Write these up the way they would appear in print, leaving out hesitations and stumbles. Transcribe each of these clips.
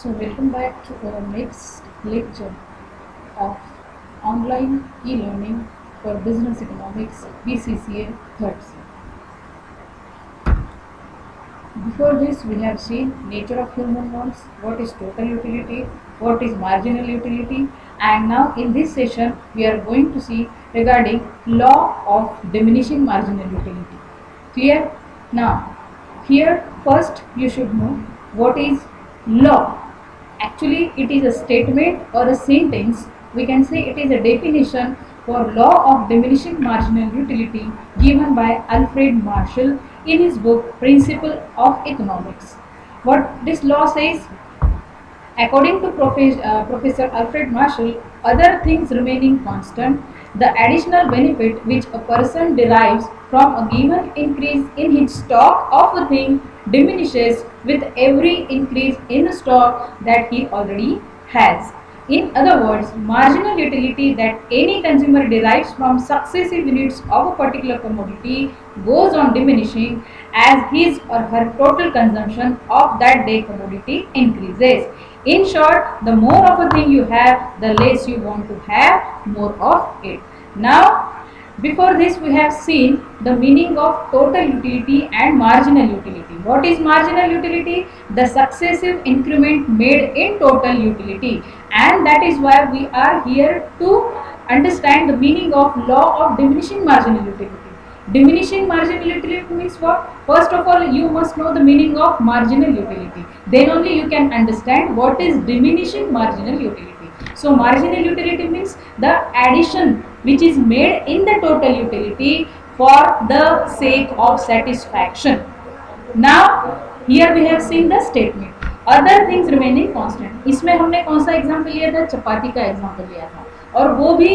So welcome back to our next lecture of online e-learning for business economics BCCA third sem. Before this we have seen nature of human wants, what is total utility, what is marginal utility, and now in this session we are going to see regarding law of diminishing marginal utility. Clear? Now here first you should know what is law. Actually, it is a statement or a sentence. We can say it is a definition for law of diminishing marginal utility given by Alfred Marshall in his book Principle of Economics. What this law says, according to Professor Alfred Marshall, other things remaining constant, the additional benefit which a person derives from a given increase in his stock of a thing diminishes with every increase in the stock that he already has. In other words, marginal utility that any consumer derives from successive units of a particular commodity goes on diminishing as his or her total consumption of that day commodity increases. In short, the more of a thing you have, the less you want to have more of it. Now, before this we have seen the meaning of total utility and marginal utility. What is marginal utility? The successive increment made in total utility, and that is why we are here to understand the meaning of law of diminishing marginal utility. Diminishing marginal utility means what? First of all, you must know the meaning of marginal utility. Then only you can understand what is diminishing marginal utility. So marginal utility means the addition which is made in the total utility for the sake of satisfaction. Now here we have seen the statement other things remaining constant. इसमें हमने कौन सा example लिया था? चपाती का example लिया था, और वो भी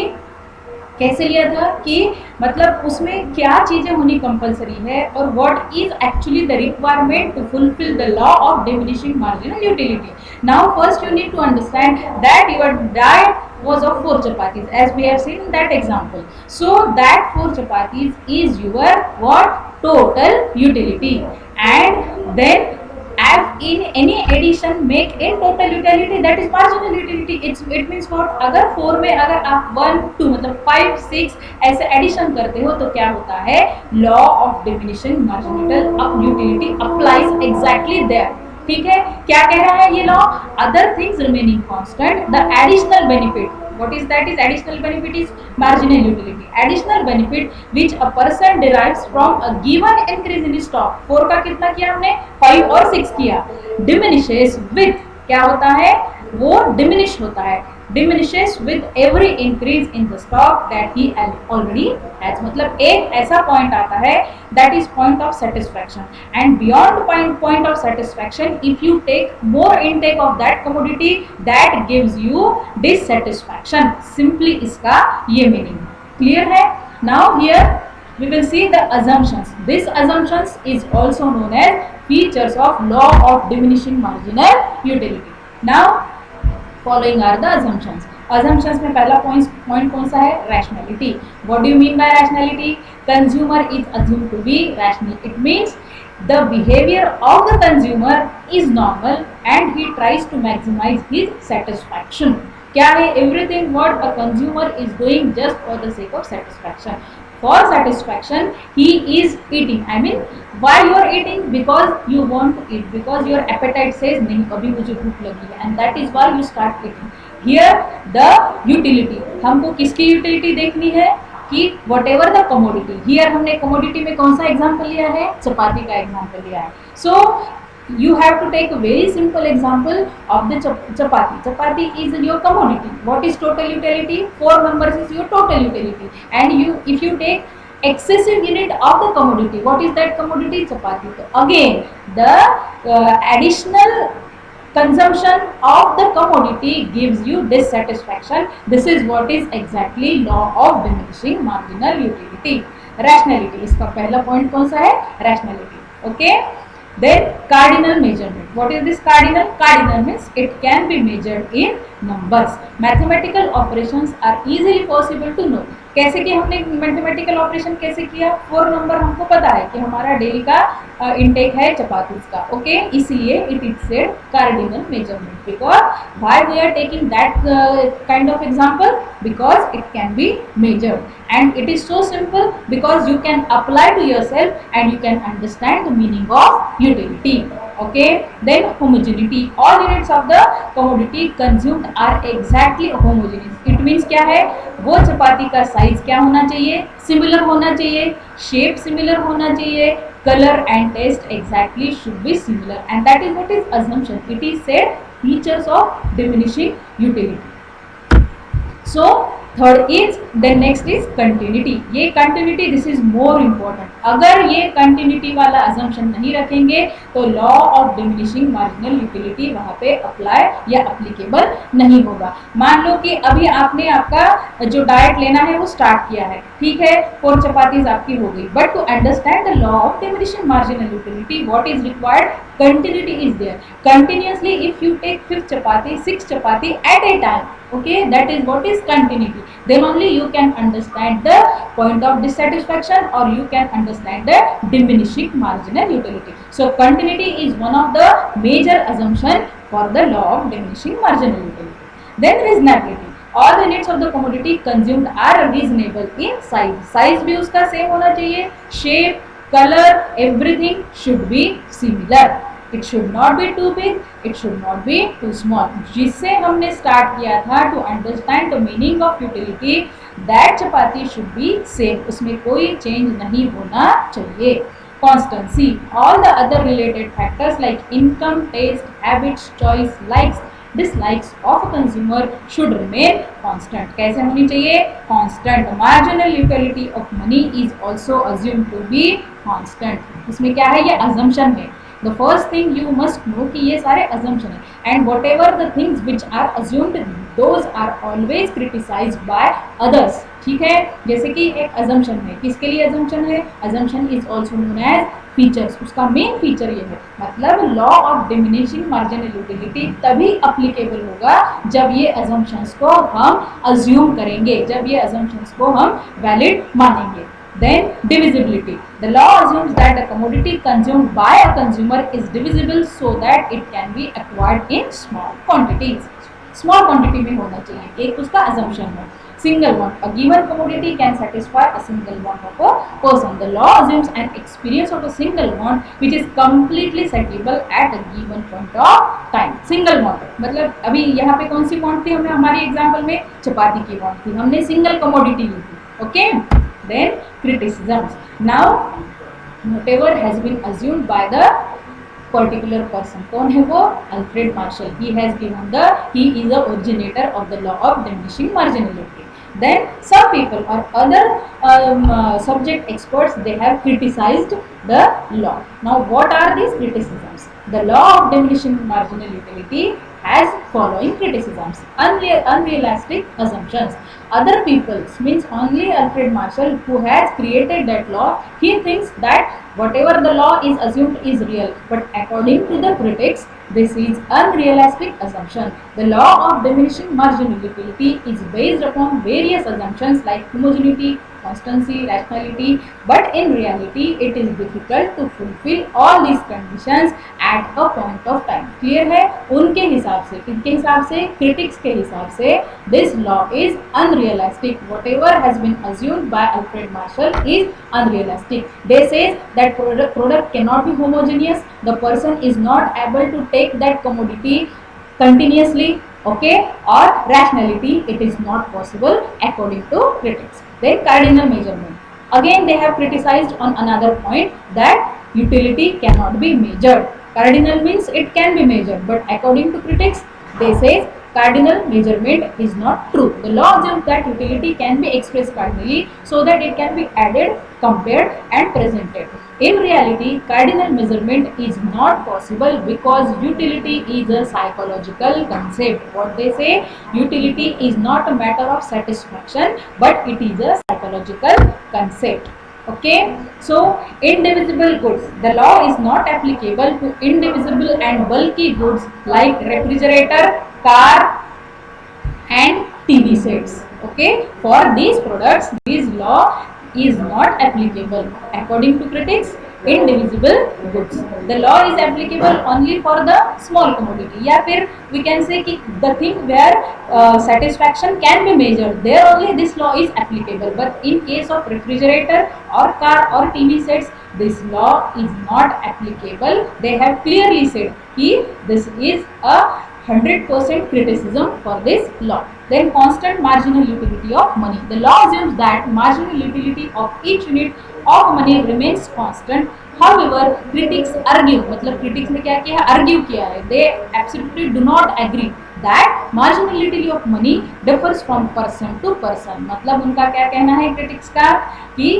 कैसे लिया था कि मतलब उसमें क्या चीजें होनी कंपलसरी है और what is actually the requirement to fulfil the law of diminishing marginal utility. Now first you need to understand that your diet was of 4 chapatis as we have seen in that example. So that 4 chapatis is your what? Total utility. And then as in any addition make in total utility, that is marginal utility. It means what? अगर 4 में अगर आप 1 2 मतलब 5 6 ऐसे addition करते हो तो क्या होता है? Law of diminishing marginal utility applies exactly there. ठीक है, क्या कह रहा है ये law? Other things remaining constant, the additional benefit. What is that? Is additional benefit is marginal utility. Additional benefit which a person derives from a given increase in stock. 4 का कितना किया हमने? 5 और 6 किया. Diminishes with, क्या होता है? वो diminish होता है. Diminishes with every increase in the stock that he already has. मतलब एक ऐसा point आता है that is point of satisfaction. And beyond point of satisfaction, if you take more intake of that commodity, that gives you dissatisfaction. Simply इसका ये meaning. Clear है? Now here we will see the assumptions. This assumptions is also known as features of law of diminishing marginal utility. Now following are the assumptions. Assumptions में पहला point कौन सा है? Rationality. What do you mean by rationality? Consumer is assumed to be rational. It means the behavior of the consumer is normal and he tries to maximize his satisfaction. क्या है? Everything what a consumer is doing just for the sake of satisfaction. For satisfaction he is eating. I mean why you are eating? Because you want to eat, because your appetite says नहीं अभी मुझे भूख लगी है, and that is why you start eating. Here the utility, हमको किसकी utility देखनी है कि whatever the commodity. Here हमने commodity में कौन सा example लिया है? चपाती का example लिया है. So you have to take a very simple example of the chapati. Chapati is your commodity. What is total utility? 4 numbers is your total utility. And if you take excessive unit of the commodity, what is that commodity? Chapati. So again the additional consumption of the commodity gives you dissatisfaction. This is what is exactly law of diminishing marginal utility. Rationality, इसका पहला point कौन सा है? Rationality. Okay. Then cardinal measurement. What is this cardinal? Cardinal means it can be measured in numbers. Mathematical operations are easily possible to know. कैसे कि हमने mathematical operation कैसे किया, 4 नंबर हमको पता है कि हमारा डेली का इनटेक है चपातीज का, ओके, इसलिए it is said cardinal measurement. Because why we are taking that kind of example? Because it can be measured and it is so simple because you can apply to yourself and you can understand the meaning of utility. Okay, then homogeneity. All units of the commodity consumed are exactly homogeneous. It means क्या है, वो चपाती का size क्या होना चाहिए, similar होना चाहिए, shape similar होना चाहिए, colour and taste exactly should be similar, and that is what is assumption. It is said features of diminishing utility. So third is, then next is continuity. ये continuity, this is more important. अगर ये continuity वाला assumption नहीं रखेंगे तो law of diminishing marginal utility वहां पे apply या अप्लीकेबल नहीं होगा. मान लो कि अभी आपने आपका जो डाइट लेना है वो स्टार्ट किया है, ठीक है, 4 चपातीज आपकी हो गई, but to understand the law of diminishing marginal utility what is required? Continuity is there. Continuously if you take 5th chapati, 6th chapati at a time, okay, that is what is continuity. Then only you can understand the point of dissatisfaction or you can understand the diminishing marginal utility. So continuity is one of the major assumption for the law of diminishing marginal utility. Then reasonability. All the units of the commodity consumed are reasonable in size. Size भी उसका same होना चाहिए, shape, color, everything should be similar. It should not be too big, it should not be too small. जिससे हमने start किया था to understand the meaning of utility, that chapati should be same. उसमें कोई change नहीं होना चाहिए. Constancy. All the other related factors like income, taste, habits, choice, likes, dislikes of a consumer should remain constant. कैसे होनी चाहिए? Constant. Marginal utility of money is also assumed to be constant. इसमें क्या है? ये assumption है. The first thing you must know कि ये सारे assumption है, and whatever the things which are assumed, those are always criticized by others. ठीक है, जैसे कि एक assumption है, किसके लिए assumption है? Assumption is also known as features. उसका मेन फीचर ये है, मतलब law of diminishing marginal utility तभी अप्लीकेबल होगा जब ये assumptions को हम assume करेंगे, जब ये assumptions को हम valid मानेंगे. Then divisibility. The law assumes that a commodity consumed by a consumer is divisible so that it can be acquired in small quantities. Small quantity में होना चाहिए, एक उसका assumption है. Single want. A given commodity can satisfy a single want of a person. The law assumes an experience of a single want which is completely satisfiable at a given point of time. Single want मतलब अभी यहाँ पे कौन सी want थी, हमें हमारी example में चपाती की want थी, हमने सिंगल कमोडिटी ली थी. Okay, then criticisms. Now whatever has been assumed by the particular person, कौन है वो? Alfred Marshall. He has given the, he is the originator of the law of diminishing marginality. Then some people or other subject experts, they have criticized the law. Now what are these criticisms? The law of diminishing marginal utility has following criticisms. Unrealistic assumptions. Other people means only Alfred Marshall who has created that law. He thinks that whatever the law is assumed is real, but according to the critics, this is unrealistic assumption. The law of diminishing marginal utility is based upon various assumptions like homogeneity, constancy, rationality, but in reality it is difficult to fulfill all these conditions at a point of time. Clear है? उनके हिसाब से, किनके हिसाब से? Critics के हिसाब से this law is unrealistic. Whatever has been assumed by Alfred Marshall is unrealistic. They say that product cannot be homogeneous. The person is not able to take that commodity continuously, okay, or rationality, it is not possible according to critics. Then cardinal measurement. Again they have criticized on another point that utility cannot be measured. Cardinal means it can be measured, but according to critics, they say cardinal measurement is not true. The law assumes that utility can be expressed cardinally so that it can be added, compared and presented. In reality, cardinal measurement is not possible because utility is a psychological concept. What they say, utility is not a matter of satisfaction, but it is a psychological concept. Okay, so indivisible goods. The law is not applicable to indivisible and bulky goods like refrigerator, car, and TV sets. Okay, for these products, this law is not applicable. According to critics, indivisible goods. The law is applicable only for the small commodity. या फिर we can say कि the thing where satisfaction can be measured, there only this law is applicable. But in case of refrigerator or car or TV sets, this law is not applicable. They have clearly said कि this is a 100% criticism for this law. Then constant marginal utility of money. The law assumes that marginal utility of each unit of money remains constant. However, critics argue, मतलब critics ने क्या किया है, argue किया है, they absolutely do not agree that marginal utility of money differs from person to person. मतलब उनका क्या कहना है critics का कि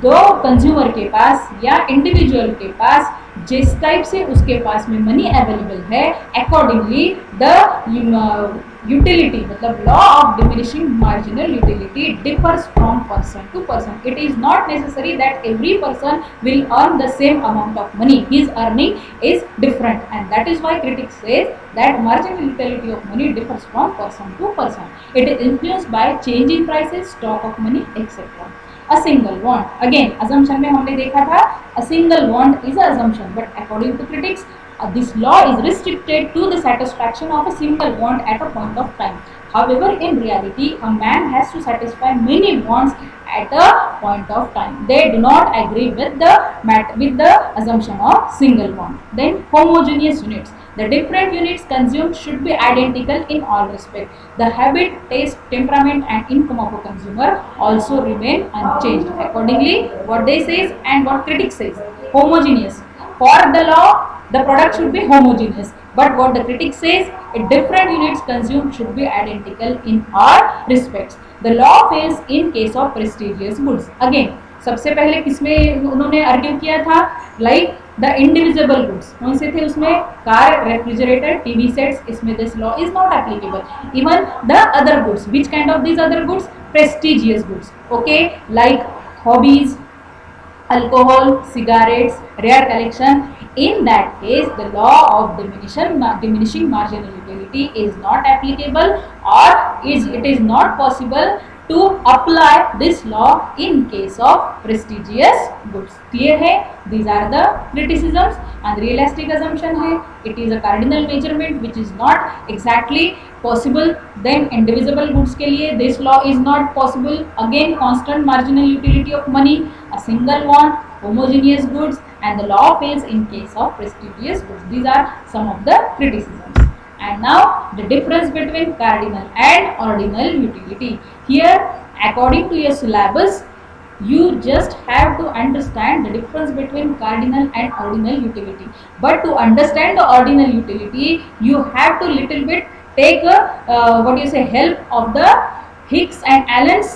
दो कंज्यूमर के पास या इंडिविजुअल के पास जिस टाइप से उसके पास में मनी अवेलेबल है, अकॉर्डिंगली द utility, मतलब law of diminishing marginal utility differs from person to person. It is not necessary that every person will earn the same amount of money. His earning is different, and that is why critics say that marginal utility of money differs from person to person. It is influenced by change in prices, stock of money, etc. A single want, again assumption में हमने देखा था a single want is an assumption, but according to critics this law is restricted to the satisfaction of a single want at a point of time. However, in reality, a man has to satisfy many wants at a point of time. They do not agree with the assumption of single want. Then homogeneous units. The different units consumed should be identical in all respects. The habit, taste, temperament and income of a consumer also remain unchanged. Accordingly, what they say and what critics says, homogeneous. For the law, the product should be homogeneous. But what the critic says, different units consumed should be identical in all respects. The law fails in case of prestigious goods. Again, सबसे पहले किसमें उन्होंने argue किया था, like the indivisible goods कौन से थे उसमें, कार, रेफ्रिजरेटर, टीवी सेट्स, इसमें this law is not applicable. Even the other goods, which kind of this other goods, prestigious goods, okay, like hobbies, alcohol, cigarettes, rare collection. In that case, the law of diminishing marginal utility is not applicable, or it is not possible to apply this law in case of prestigious goods. Clear है? These are the criticisms. Unrealistic assumption है. It is a cardinal measurement which is not exactly possible. Then indivisible goods के लिए this law is not possible. Again, constant marginal utility of money, a single want, homogeneous goods, and the law fails in case of prestigious goods. These are some of the criticisms. And now the difference between cardinal and ordinal utility. Here, according to your syllabus, you just have to understand the difference between cardinal and ordinal utility. But to understand the ordinal utility, you have to little bit take help of the Hicks and Allen's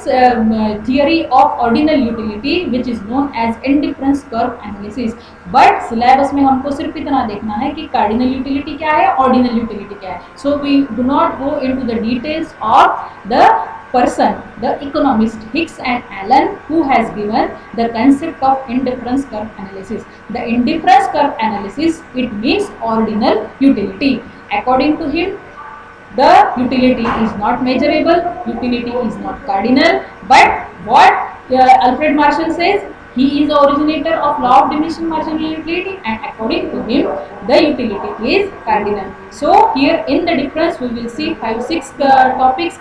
theory of ordinal utility, which is known as indifference curve analysis. But syllabus में हमको सिर्फ इतना देखना है कि cardinal utility क्या है, ordinal utility क्या है. So we do not go into the details of the person, the economist Hicks and Allen, who has given the concept of indifference curve analysis. The indifference curve analysis, it means ordinal utility. According to him, the utility is not measurable, utility is not cardinal, but what Alfred Marshall says, he is the originator of law of diminishing marginal utility, and according to him, the utility is cardinal. So here in the difference we will see 5-6 topics.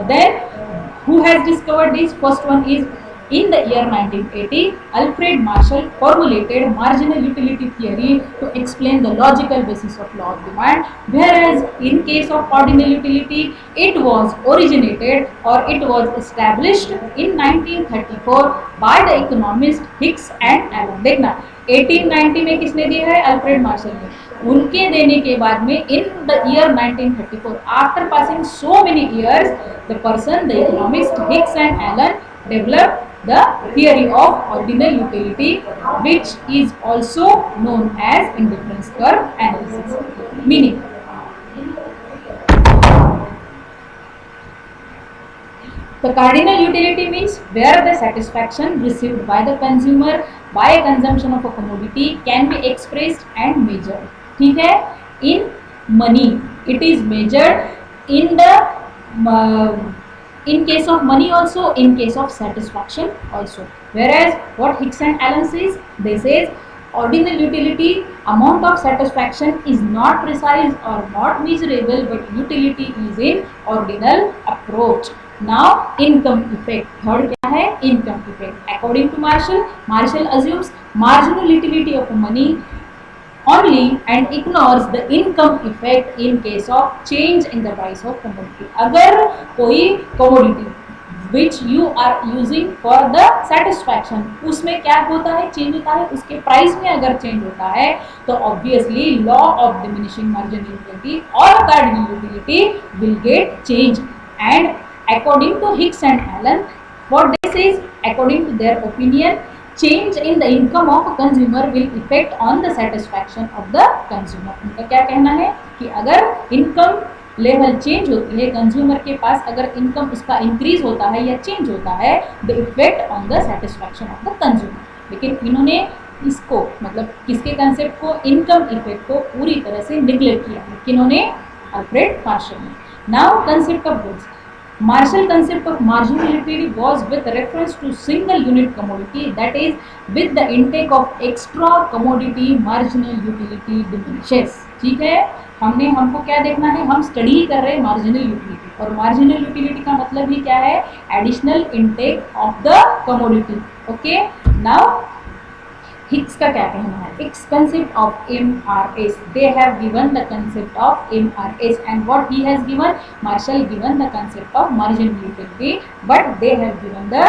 Then who has discovered this? First one is, in the year 1980, Alfred Marshall formulated marginal utility theory to explain the logical basis of law of demand, whereas in case of ordinal utility, it was originated or it was established in 1934 by the economist Hicks and Allen. देखना 1890 में किसने दिया है? Alfred Marshall ने. उनके देने के बाद में in the year 1934, after passing so many years, the person, the economist Hicks and Allen developed the theory of ordinal utility, which is also known as indifference curve analysis. Meaning, The cardinal utility means where the satisfaction received by the consumer by consumption of a commodity can be expressed and measured. ठीक है, in money it is measured in the in case of money also, in case of satisfaction also. Whereas what Hicks and Allen says, they says ordinal utility, amount of satisfaction is not precise or not measurable, but utility is in ordinal approach. Now income effect, third क्या है, income effect. According to Marshall assumes marginal utility of money only and ignores the income effect in case of change in the price of commodity. अगर कोई commodity which you are using for the satisfaction, उसमें क्या होता है, change होता है, उसके price में अगर चेंज होता है तो obviously law of diminishing marginal utility और cardinal utility will get change. And according to Hicks and Allen, what they say is, according to their opinion, change in the income of a consumer will affect on the satisfaction of the consumer. उनका क्या कहना है कि अगर income level change होती है, consumer के पास अगर इनकम उसका इंक्रीज होता है या चेंज होता है, the effect on the satisfaction of the consumer. लेकिन इन्होंने इसको मतलब किसके कंसेप्ट को, इनकम इफेक्ट को पूरी तरह से निग्लेक्ट किया है. किन्होंने, अल्फ्रेड मार्शल ने. Now concept of goods. Marshall concept of marginal utility was with reference to single unit commodity, that is with the intake of extra commodity marginal utility diminishes. ठीक है, हमको क्या देखना है, हम स्टडी कर रहे हैं मार्जिनल यूटिलिटी, और मार्जिनल यूटिलिटी का मतलब ही क्या है, additional intake of the commodity. Okay, now Hicks का क्या कहना है, Hicks concept of MRS, they have given the concept of MRS, and what he has given, Marshall given the concept of marginal utility, but they have given the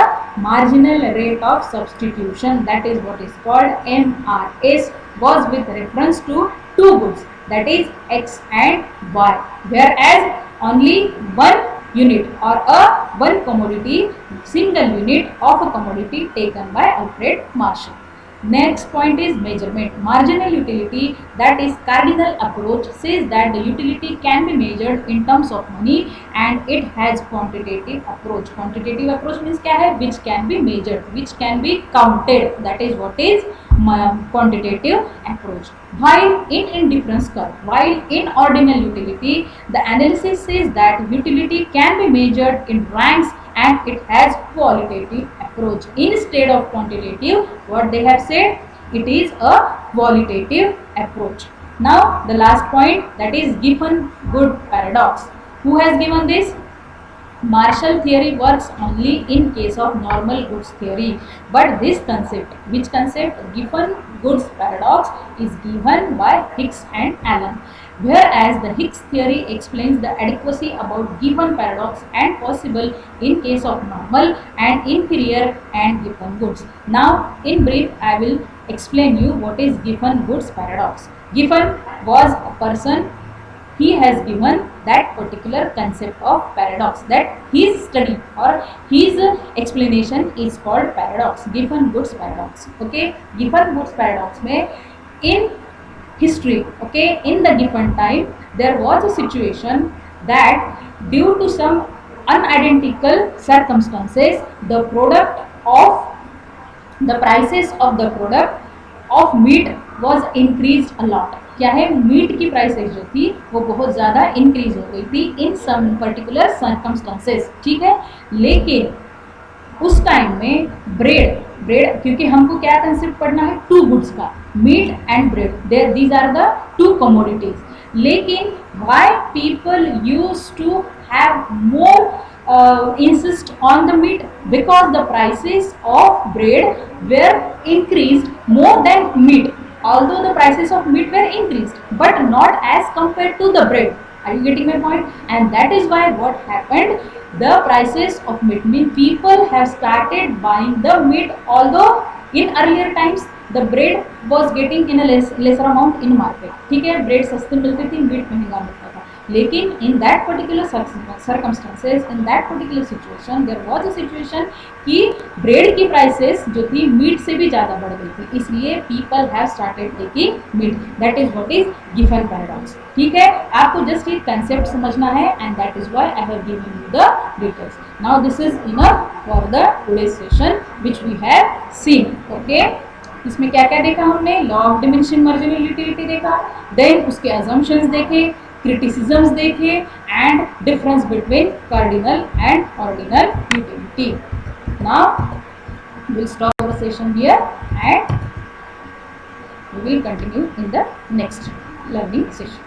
marginal rate of substitution, that is what is called MRS, was with reference to two goods, that is X and Y, whereas only one unit or a one commodity, single unit of a commodity taken by Alfred Marshall. Next point is measurement. Marginal utility, that is cardinal approach, says that the utility can be measured in terms of money and it has quantitative approach. Quantitative approach means क्या है, which can be measured, which can be counted, that is what is quantitative approach. While in indifference curve, while in ordinal utility, the analysis says that utility can be measured in ranks and it has qualitative approach instead of quantitative. What they have said, it is a qualitative approach. Now the last point, that is Giffen-Good paradox. Who has given this? Marshall theory works only in case of normal goods theory, but this concept, which concept, Giffen-Goods paradox, is given by Hicks and Allen, whereas the Hicks theory explains the adequacy about Giffen paradox and possible in case of normal and inferior and Giffen-Goods. Now in brief I will explain you what is Giffen-Goods paradox. Giffen was a person, he has given that particular concept of paradox, that his study or his explanation is called paradox, Giffen-Goods paradox. Okay, Giffen-Goods paradox में in history, okay, in the Giffen time there was a situation that due to some unidentical circumstances, the product of the prices of the product of meat was increased a lot. क्या है, meet की prices जो थी वो बहुत ज़्यादा increase हो गई थी इन सम पर्टिकुलर सर्कमस्टांसेस. ठीक है, लेकिन उस टाइम में ब्रेड क्योंकि हमको क्या कंसेप्ट पढ़ना है, टू गुड्स का, meat and bread, there these are the two commodities. लेकिन why people use to have more insist on the meat, because the prices of bread were increased more than meat, although the prices of meat were increased but not as compared to the bread. Are you getting my point? And that is why what happened, the prices of meat, mean people have started buying the meat, although in earlier times the bread was getting in a lesser amount in market. ठीक है, bread सस्ते मिलते थे, meet महंगा मिलता था. लेकिन in that particular circumstances, in that particular situation, there was a situation कि ब्रेड की प्राइसेस जो थी मीट से भी ज़्यादा बढ़ गई थी, इसलिए people have started taking meat. That is what is Giffen paradox. ठीक है, आपको जस्ट ये कंसेप्ट समझना है and that is why I have given you the details. Now this is enough for the today session which we have seen. Okay, इसमें क्या क्या देखा हमने? Law of diminishing marginal utility देखा, देन उसके अजम्पशंस देखे, क्रिटिसिजम्स देखे and difference between cardinal and ordinal utility. Now we'll stop our session here and we will continue in the next learning session.